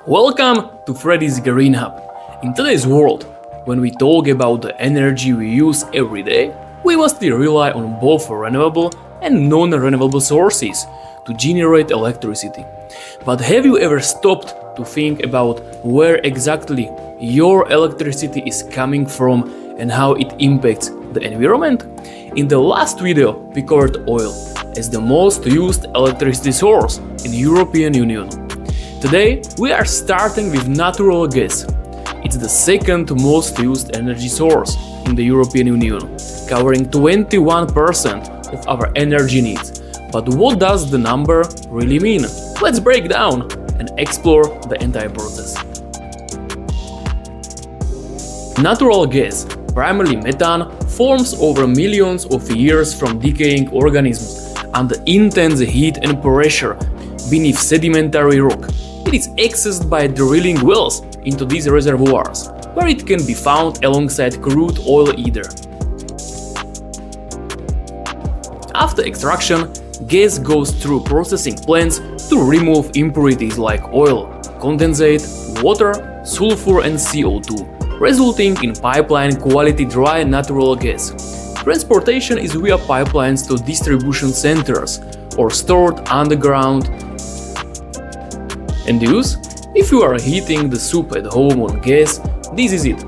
Welcome to Freddy's Greenhub. In today's world, when we talk about the energy we use every day, we mostly rely on both renewable and non-renewable sources to generate electricity. But have you ever stopped to think about where exactly your electricity is coming from and how it impacts the environment? In the last video, we covered oil as the most used electricity source in the European Union. Today, we are starting with natural gas. It's the second most used energy source in the European Union, covering 21% of our energy needs. But what does the number really mean? Let's break down and explore the entire process. Natural gas, primarily methane, forms over millions of years from decaying organisms under intense heat and pressure beneath sedimentary rock. It is accessed by drilling wells into these reservoirs, where it can be found alongside crude oil either. After extraction, gas goes through processing plants to remove impurities like oil, condensate, water, sulfur and CO2, resulting in pipeline quality dry natural gas. Transportation is via pipelines to distribution centers or stored underground. And use? If you are heating the soup at home on gas, this is it.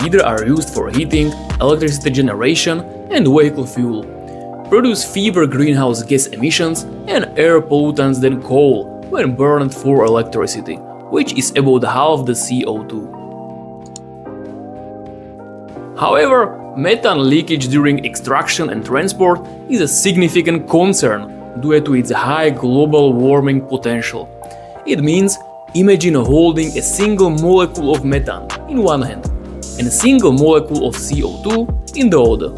Either are used for heating, electricity generation and vehicle fuel. Produce fewer greenhouse gas emissions and air pollutants than coal when burned for electricity, which is about half the CO2. However, methane leakage during extraction and transport is a significant concern due to its high global warming potential. It means imagine holding a single molecule of methane in one hand and a single molecule of CO2 in the other.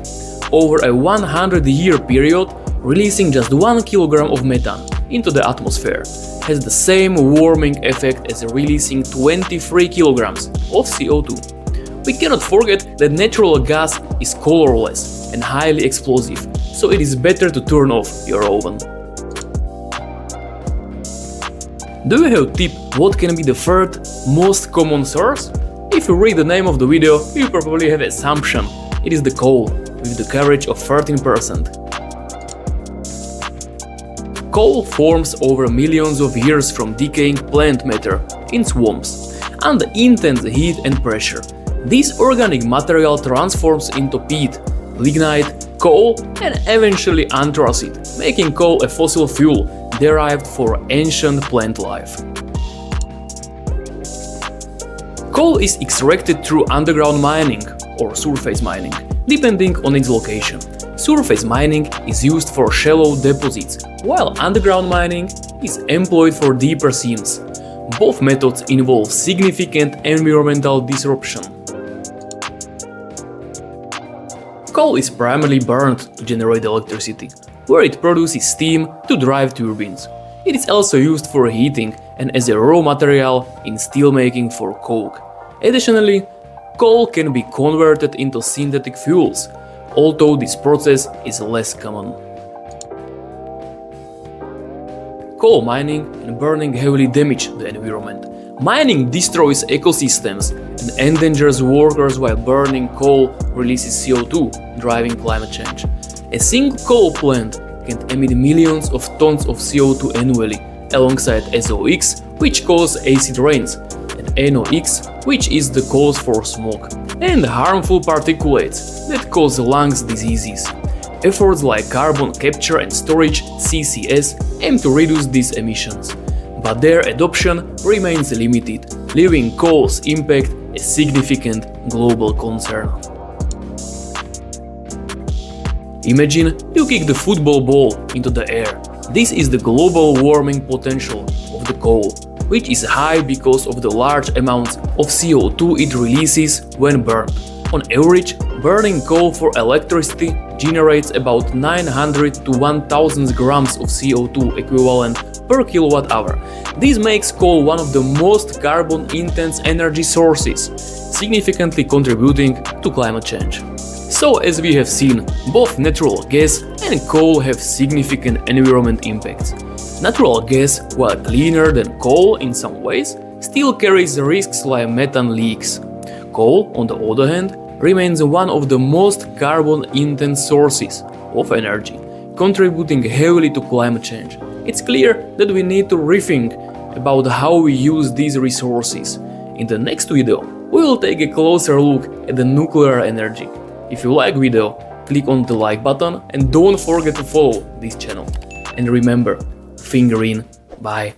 Over a 100-year period, releasing just 1 kilogram of methane into the atmosphere has the same warming effect as releasing 23 kilograms of CO2. We cannot forget that natural gas is colorless and highly explosive, so it is better to turn off your oven. Do you have a tip what can be the third most common source? If you read the name of the video, you probably have an assumption. It is the coal, with the coverage of 13%. Coal forms over millions of years from decaying plant matter in swamps under intense heat and pressure. This organic material transforms into peat, lignite, coal and eventually anthracite, making coal a fossil fuel derived from ancient plant life. Coal is extracted through underground mining or surface mining, depending on its location. Surface mining is used for shallow deposits, while underground mining is employed for deeper seams. Both methods involve significant environmental disruption. Coal is primarily burned to generate electricity, where it produces steam to drive turbines. It is also used for heating and as a raw material in steelmaking for coke. Additionally, coal can be converted into synthetic fuels, although this process is less common. Coal mining and burning heavily damage the environment. Mining destroys ecosystems and endangers workers, while burning coal releases CO2, driving climate change. A single coal plant can emit millions of tons of CO2 annually, alongside SOx, which causes acid rains, and NOx, which is the cause for smoke, and harmful particulates that cause lungs diseases. Efforts like carbon capture and storage (CCS) aim to reduce these emissions, but their adoption remains limited, leaving coal's impact a significant global concern. Imagine you kick the football ball into the air. This is the global warming potential of the coal, which is high because of the large amounts of CO2 it releases when burned. On average, burning coal for electricity generates about 900 to 1000 grams of CO2 equivalent per kilowatt hour. This makes coal one of the most carbon-intense energy sources, significantly contributing to climate change. So, as we have seen, both natural gas and coal have significant environment impacts. Natural gas, while cleaner than coal in some ways, still carries risks like methane leaks. Coal, on the other hand, remains one of the most carbon-intense sources of energy, contributing heavily to climate change. It's clear that we need to rethink about how we use these resources. In the next video, we will take a closer look at the nuclear energy. If you like video, click on the like button and don't forget to follow this channel. And remember, think green. Bye.